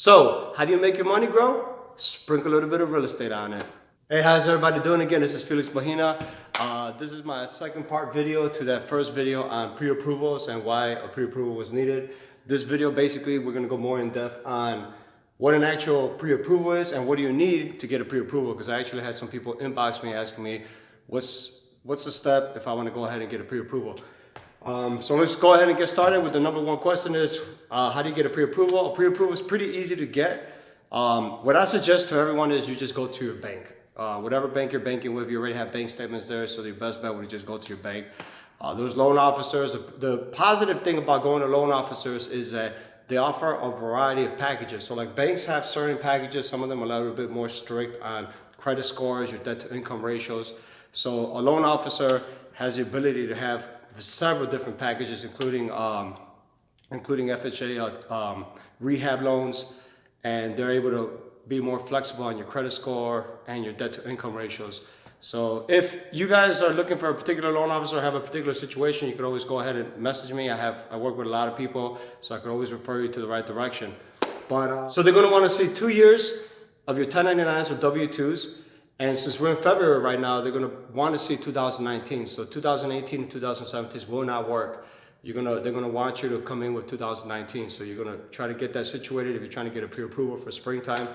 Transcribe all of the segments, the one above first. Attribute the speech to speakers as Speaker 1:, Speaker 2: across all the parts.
Speaker 1: So, how do you make your money grow? Sprinkle a little bit of real estate on it. Hey, how's everybody doing? Again, this is Felix Bahina. This is my second part video to that first video on pre-approvals and why a pre-approval was needed. This video, basically, we're gonna go more in depth on what an actual pre-approval is and what do you need to get a pre-approval, because I actually had some people inbox me asking me, what's the step if I wanna go ahead and get a pre-approval? So let's go ahead and get started with the number one question is, how do you get a pre-approval? A pre-approval is pretty easy to get. What I suggest to everyone is you just go to your bank. Whatever bank you're banking with, you already have bank statements there, so your best bet would just go to your bank. Those loan officers, the positive thing about going to loan officers is that they offer a variety of packages. So like banks have certain packages, some of them are a little bit more strict on credit scores, your debt to income ratios. So a loan officer has the ability to have several different packages, including FHA, rehab loans, and they're able to be more flexible on your credit score and your debt to income ratios. So if you guys are looking for a particular loan officer, have a particular situation, you could always go ahead and message me. I work with a lot of people, so I could always refer you to the right direction. But so they're going to want to see 2 years of your 1099s or W-2s. And since we're in February right now, they're going to want to see 2019. So 2018 and 2017 will not work. They're going to want you to come in with 2019. So you're going to try to get that situated if you're trying to get a pre-approval for springtime.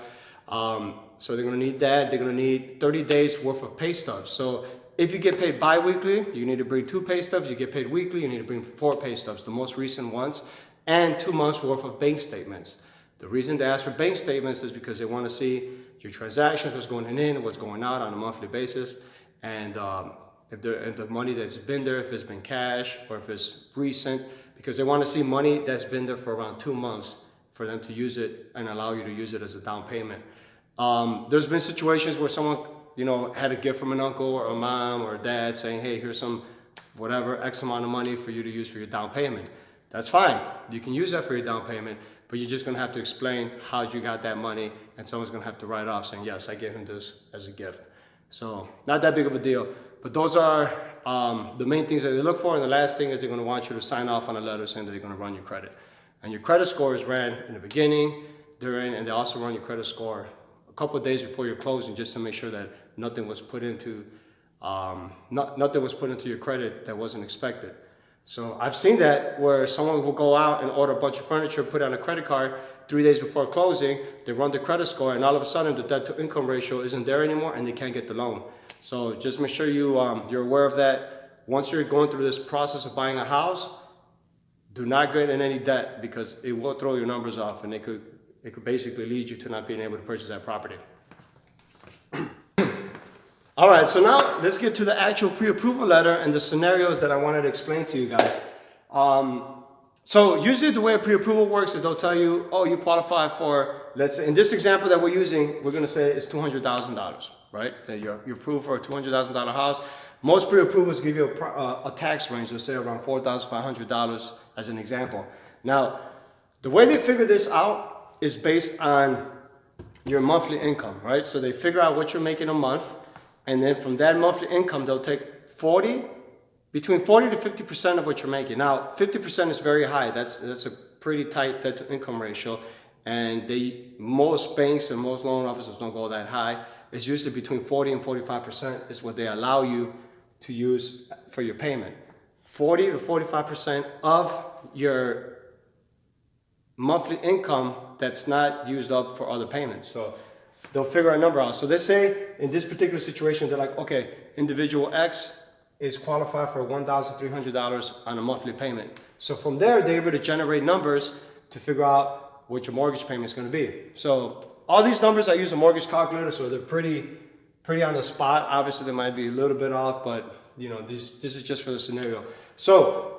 Speaker 1: So they're going to need that. They're going to need 30 days worth of pay stubs. So if you get paid bi-weekly, you need to bring 2 pay stubs. You get paid weekly, you need to bring 4 pay stubs, the most recent ones, and 2 months worth of bank statements. The reason they ask for bank statements is because they want to see your transactions, what's going in, what's going out on a monthly basis, and if the money that's been there, if it's been cash or if it's recent, because they want to see money that's been there for around 2 months for them to use it and allow you to use it as a down payment. There's been situations where someone, had a gift from an uncle or a mom or a dad saying, hey, here's some whatever X amount of money for you to use for your down payment. That's fine. You can use that for your down payment, but you're just going to have to explain how you got that money, and someone's going to have to write off saying, yes, I gave him this as a gift. So not that big of a deal, but those are the main things that they look for. And the last thing is they're going to want you to sign off on a letter saying that they're going to run your credit. And your credit score is ran in the beginning, during, and they also run your credit score a couple of days before your closing, just to make sure that nothing was put into your credit that wasn't expected. So I've seen that where someone will go out and order a bunch of furniture, put it on a credit card 3 days before closing, they run the credit score, and all of a sudden the debt to income ratio isn't there anymore and they can't get the loan. So just make sure you're aware of that. Once you're going through this process of buying a house, do not get in any debt, because it will throw your numbers off, and it could basically lead you to not being able to purchase that property. All right, so now let's get to the actual pre-approval letter and the scenarios that I wanted to explain to you guys. So usually the way a pre-approval works is they'll tell you, oh, you qualify for, let's say, in this example that we're using, we're going to say it's $200,000, right? That you're approved for a $200,000 house. Most pre-approvals give you a tax range, let's say around $4,500 as an example. Now, the way they figure this out is based on your monthly income, right? So they figure out what you're making a month, and then from that monthly income, they'll take between 40 to 50% of what you're making. Now, 50% is very high. That's a pretty tight debt to income ratio, and most banks and most loan officers don't go that high. It's usually between 40 and 45% is what they allow you to use for your payment. 40 to 45% of your monthly income that's not used up for other payments. So they'll figure a number out. So they say in this particular situation, they're like, okay, individual X is qualified for $1,300 on a monthly payment. So from there, they're able to generate numbers to figure out what your mortgage payment is going to be. So all these numbers, I use a mortgage calculator, so they're pretty on the spot. Obviously, they might be a little bit off, but this is just for the scenario. So,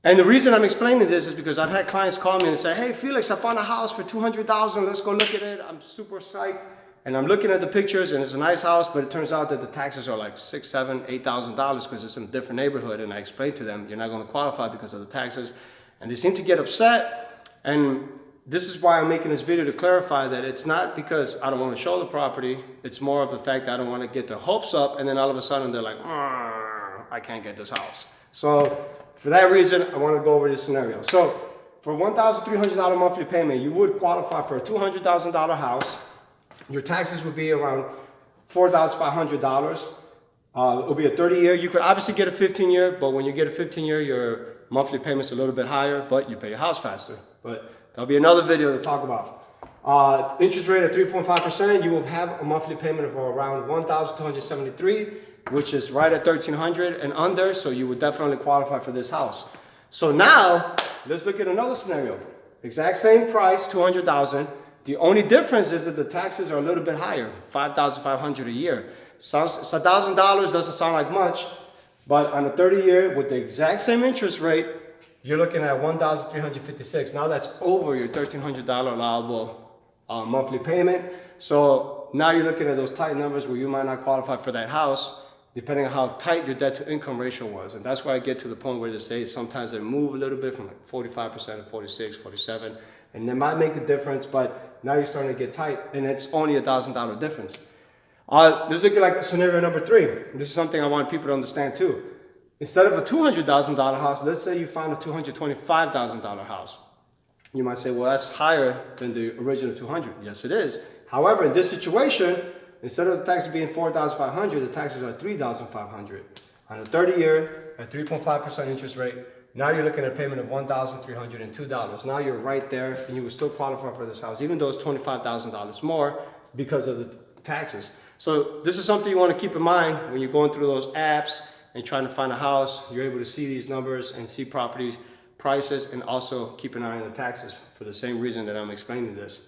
Speaker 1: and the reason I'm explaining this is because I've had clients call me and say, hey, Felix, I found a house for $200,000. Let's go look at it. I'm super psyched. And I'm looking at the pictures, and it's a nice house, but it turns out that the taxes are like $6,000, $7,000, $8,000 because it's in a different neighborhood. And I explained to them, you're not going to qualify because of the taxes. And they seem to get upset. And this is why I'm making this video, to clarify that it's not because I don't want to show the property. It's more of the fact that I don't want to get their hopes up, and then all of a sudden they're like, I can't get this house. So for that reason, I want to go over this scenario. So for $1,300 monthly payment, you would qualify for a $200,000 house. Your taxes would be around $4,500. It'll be a 30-year. You could obviously get a 15-year, but when you get a 15-year, your monthly payment's a little bit higher, but you pay your house faster. But that'll be another video to talk about. Interest rate at 3.5%, you will have a monthly payment of around $1,273, which is right at $1,300 and under, so you would definitely qualify for this house. So now, let's look at another scenario. Exact same price, $200,000. The only difference is that the taxes are a little bit higher, $5,500 a year. Sounds, it's $1,000, doesn't sound like much, but on a 30-year with the exact same interest rate, you're looking at $1,356. Now that's over your $1,300 allowable monthly payment. So now you're looking at those tight numbers where you might not qualify for that house, depending on how tight your debt to income ratio was. And that's where I get to the point where they say sometimes they move a little bit from like 45% to 46, 47, and they might make a difference, but now you're starting to get tight, and it's only $1,000 difference. Let's look at like scenario number 3. This is something I want people to understand too. Instead of a $200,000 house, let's say you find a $225,000 house. You might say, well, that's higher than the original $200,000. Yes, it is. However, in this situation, instead of the taxes being $4,500, the taxes are $3,500. On a 30-year, at 3.5% interest rate, now you're looking at a payment of $1,302. Now you're right there, and you will still qualify for this house, even though it's $25,000 more because of the taxes. So this is something you want to keep in mind when you're going through those apps and trying to find a house. You're able to see these numbers and see properties prices, and also keep an eye on the taxes for the same reason that I'm explaining this.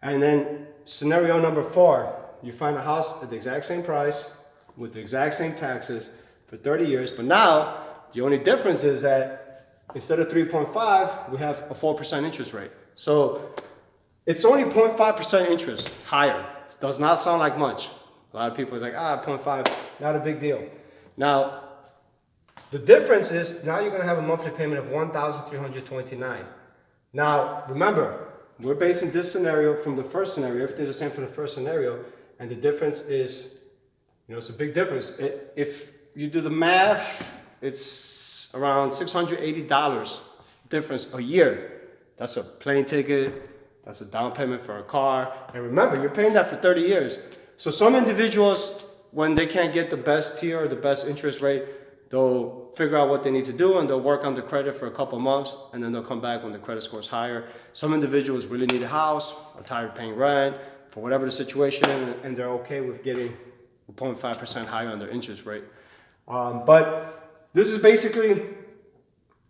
Speaker 1: And then scenario number 4, you find a house at the exact same price with the exact same taxes for 30 years, but now the only difference is that instead of 3.5, we have a 4% interest rate. So it's only 0.5% interest higher. It does not sound like much. A lot of people are like, 0.5, not a big deal. Now, the difference is now you're going to have a monthly payment of $1,329. Now, remember, we're basing this scenario from the first scenario. Everything's the same from the first scenario. And the difference is, it's a big difference. If you do the math, it's around $680 difference a year. That's a plane ticket. That's a down payment for a car. And remember, you're paying that for 30 years. So some individuals, when they can't get the best tier or the best interest rate, they'll figure out what they need to do, and they'll work on the credit for a couple months, and then they'll come back when the credit score is higher. Some individuals really need a house, are tired of paying rent, for whatever the situation, and they're okay with getting 0.5% higher on their interest rate. But this is basically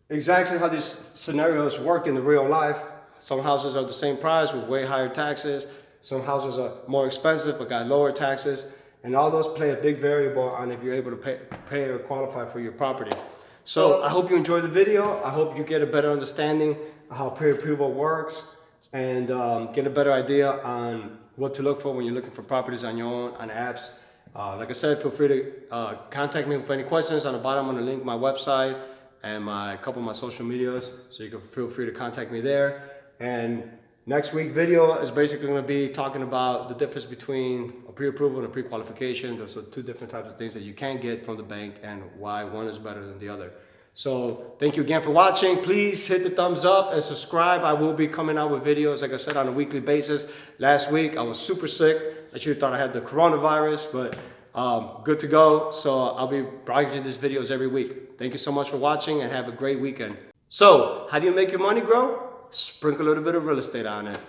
Speaker 1: exactly how these scenarios work in the real life. Some houses are the same price with way higher taxes. Some houses are more expensive but got lower taxes. And all those play a big variable on if you're able to pay or qualify for your property. So I hope you enjoyed the video. I hope you get a better understanding of how pre-approval works, and get a better idea on what to look for when you're looking for properties on your own, on apps. Like I said, feel free to contact me with any questions. On the bottom, I'm going to link my website and a couple of my social medias, so you can feel free to contact me there. And next week video is basically going to be talking about the difference between a pre-approval and a pre-qualification. Those are 2 different types of things that you can get from the bank, and why one is better than the other. So thank you again for watching. Please hit the thumbs up and subscribe. I will be coming out with videos, like I said, on a weekly basis. Last week I was super sick. I actually thought I had the coronavirus, but good to go. So I'll be bringing these videos every week. Thank you so much for watching, and have a great weekend. So how do you make your money grow? Sprinkle a little bit of real estate on it.